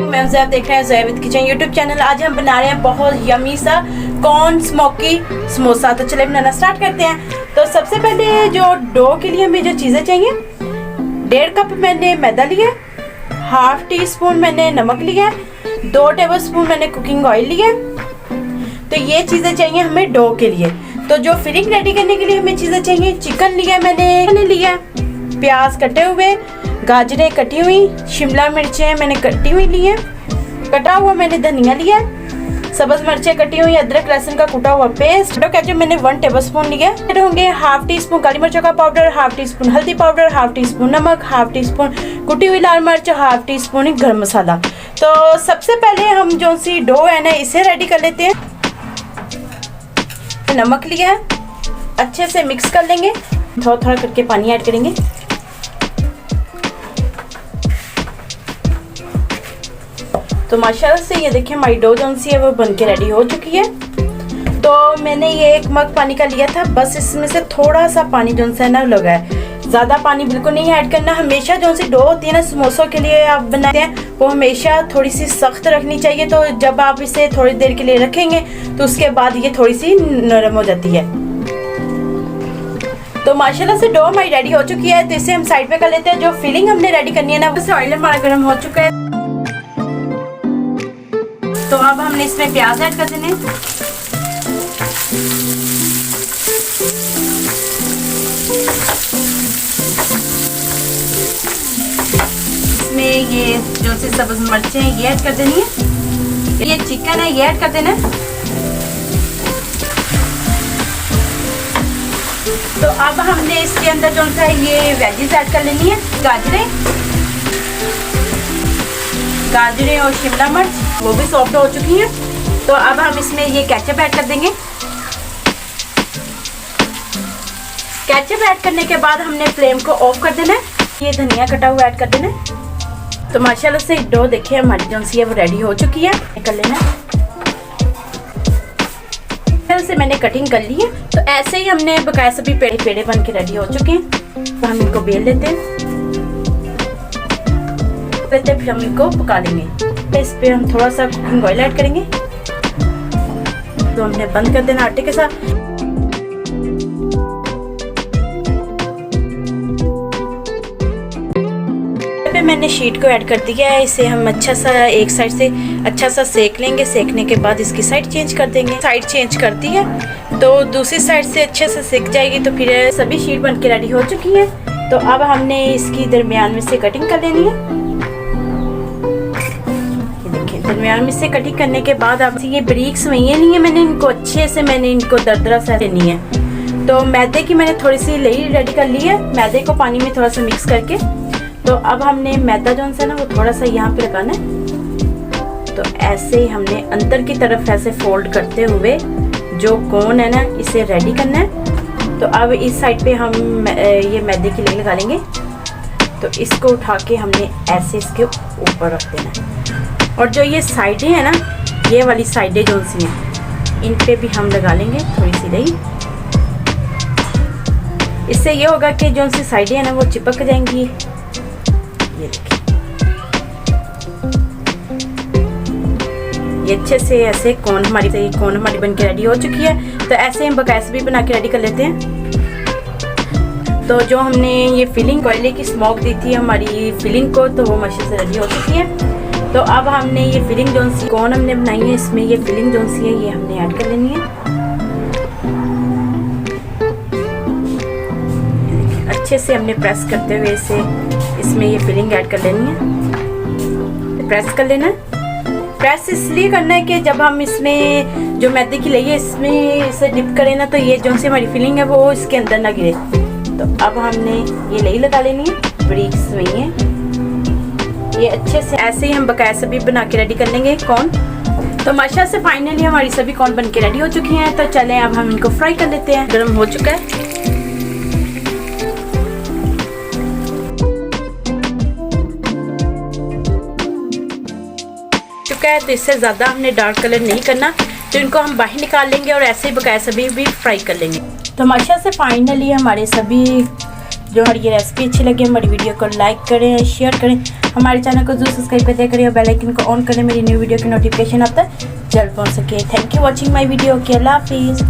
मैं ज़ैब देख रहे हैं Zeb with kitchen YouTube channel. आज हम बना रहे हैं बहुत यमी सा कॉर्न स्मोकी समोसा। तो चलिए बनाना स्टार्ट करते हैं। तो सबसे पहले जो डो के लिए हमें जो चीज़ें चाहिए, 1.5 कप मैंने मैदा लिया, ½ टी स्पून मैंने नमक लिया, 2 टेबल स्पून मैंने कुकिंग ऑयल लिया। तो ये चीज़ें चाहिए हमें डो के लिए। तो जो फिलिंग रेडी करने के लिए हमें चीज़ें चाहिए, चिकन लिया मैंने लिया, प्याज कटे हुए, गाजरें कटी हुई, शिमला मिर्चें मैंने कटी हुई ली है, कटा हुआ मैंने धनिया लिया, सब्ज मिर्चें कटी हुई, अदरक लहसुन का कुटा हुआ पेस्ट, टमाटो केचप मैंने 1 टेबलस्पून लिया। फिर होंगे ½ टी स्पून काली मिर्चों का पाउडर, ½ टी स्पून हल्दी पाउडर, ½ टी स्पून नमक, ½ टी स्पून कुटी हुई लाल मिर्च, ½ टी स्पून गरम मसाला। तो सबसे पहले हम जो सी डो है ना इसे रेडी कर लेते हैं। नमक लिया है, अच्छे से मिक्स कर लेंगे, थोड़ा थोड़ा करके पानी ऐड करेंगे। तो माशाल्लाह से ये देखिए हमारी डो जो सी है वो बनके रेडी हो चुकी है। तो मैंने ये 1 मग पानी का लिया था, बस इसमें से थोड़ा सा पानी जो सा है ना लगा है, ज़्यादा पानी बिल्कुल नहीं ऐड करना। हमेशा जो सी डो होती है ना समोसों के लिए आप बनाते हैं वो हमेशा थोड़ी सी सख्त रखनी चाहिए। तो जब आप इसे थोड़ी देर के लिए रखेंगे तो उसके बाद ये थोड़ी सी नरम हो जाती है। तो माशाल्लाह से डो हमारी रेडी हो चुकी है। तो इसे हम साइड पे कर लेते हैं। जो फिलिंग हमने रेडी करनी है ना उससे ऑयल हमारा गर्म हो चुका है। तो अब हमने इसमें प्याज ऐड कर देने, इसमें ये जो सी सब्ज मिर्चें ये ऐड कर देनी है, ये चिकन है ये ऐड कर देना। तो अब हमने इसके अंदर जो सा ये वेजिस ऐड कर लेनी है, गाजरें और शिमला मिर्च वो भी सॉफ्ट हो चुकी हैं। तो अब हम इसमें ये केचप ऐड कर देंगे। केचप ऐड करने के बाद हमने फ्लेम को ऑफ कर देना है। ये धनिया कटा हुआ ऐड कर देना है। तो माशाल्लाह से डो देखिए हमारी जो सी है वो रेडी हो चुकी है। कर लेना से मैंने कटिंग कर ली है। तो ऐसे ही हमने बकाया सभी पेड़े पेड़े बन के रेडी हो चुके हैं। तो हम इनको बेल लेते हैं, फिर हम इनको पका लेंगे। इस पे हम थोड़ा सा कुकिंग ऑयल ऐड करेंगे। तो हमने बंद कर देना आटे के साथ। पे मैंने शीट को ऐड कर दिया है। इसे हम अच्छा सा एक साइड से अच्छा सा सेक लेंगे। सेकने के बाद इसकी साइड चेंज कर देंगे। साइड चेंज कर दी है तो दूसरी साइड से अच्छे से सेक जाएगी। तो फिर सभी शीट बन के रेडी हो चुकी है। तो अब हमने इसकी दरमियान में से कटिंग कर लेनी है। दरमियान में से कटिंग करने के बाद अब ये ब्रिक्स वही नहीं है, मैंने इनको अच्छे से दरदरा सा लेनी है। तो मैदे की मैंने थोड़ी सी लई रेडी कर ली है, मैदे को पानी में थोड़ा सा मिक्स करके। तो अब हमने मैदा जो है ना वो थोड़ा सा यहाँ पे लगाना है। तो ऐसे ही हमने अंदर की तरफ ऐसे फोल्ड करते हुए जो कोन है ना इसे रेडी करना है। तो अब इस साइड पे हम ये मैदे की लई लगा लेंगे। तो इसको उठा के हमने ऐसे इसके ऊपर रख देना है। और जो ये साइडें हैं ना, ये वाली साइडें जो सी हैं इन पे भी हम लगा लेंगे थोड़ी सी दही। इससे ये होगा कि जो सी साइडें हैं ना वो चिपक जाएंगी। ये देखिए ये अच्छे से ऐसे कोन हमारी बन के रेडी हो चुकी है। तो ऐसे हम बकाया भी बना के रेडी कर लेते हैं। तो जो हमने ये फिलिंग कोयले की स्मोक दी थी हमारी फिलिंग को, तो वो मशीन से रेडी हो चुकी है। तो अब हमने ये फिलिंग जो सी कौन हमने बनाई है इसमें ये फिलिंग जो सी है ये हमने ऐड कर लेनी है। अच्छे से हमने प्रेस करते हुए इसे इसमें ये फिलिंग ऐड कर लेनी है। प्रेस कर लेना। प्रेस इसलिए करना है कि जब हम इसमें जो मैदे की लई है इसमें इसे डिप करें ना तो ये जो सी हमारी फिलिंग है वो इसके अंदर ना गिरे। तो अब हमने ये लई लगा लेनी है। ब्रिक्स वही है ये। अच्छे से ऐसे ही हम बकाया सभी बना के रेडी कर लेंगे कॉर्न। तो माशाल्लाह से फाइनली हमारी सभी कॉर्न बन के रेडी हो चुकी हैं। तो चलें अब हम इनको फ्राई कर लेते हैं। गर्म हो चुका है। तो इससे ज़्यादा हमने डार्क कलर नहीं करना। तो इनको हम बाहर निकाल लेंगे और ऐसे ही बकाया सभी भी फ्राई कर लेंगे। तो माशाल्लाह से फाइनली हमारे सभी जो हमारी ये रेसिपी अच्छी लगी हमारी वीडियो को लाइक करें, शेयर करें। हमारे चैनल को जरूर सब्सक्राइब कर दिया करिए और बेल आइकन को ऑन करने मेरी न्यू वीडियो की नोटिफिकेशन आप तक जल्द पहुँच सके। Thank you watching my video. अल्लाह हाफिज़।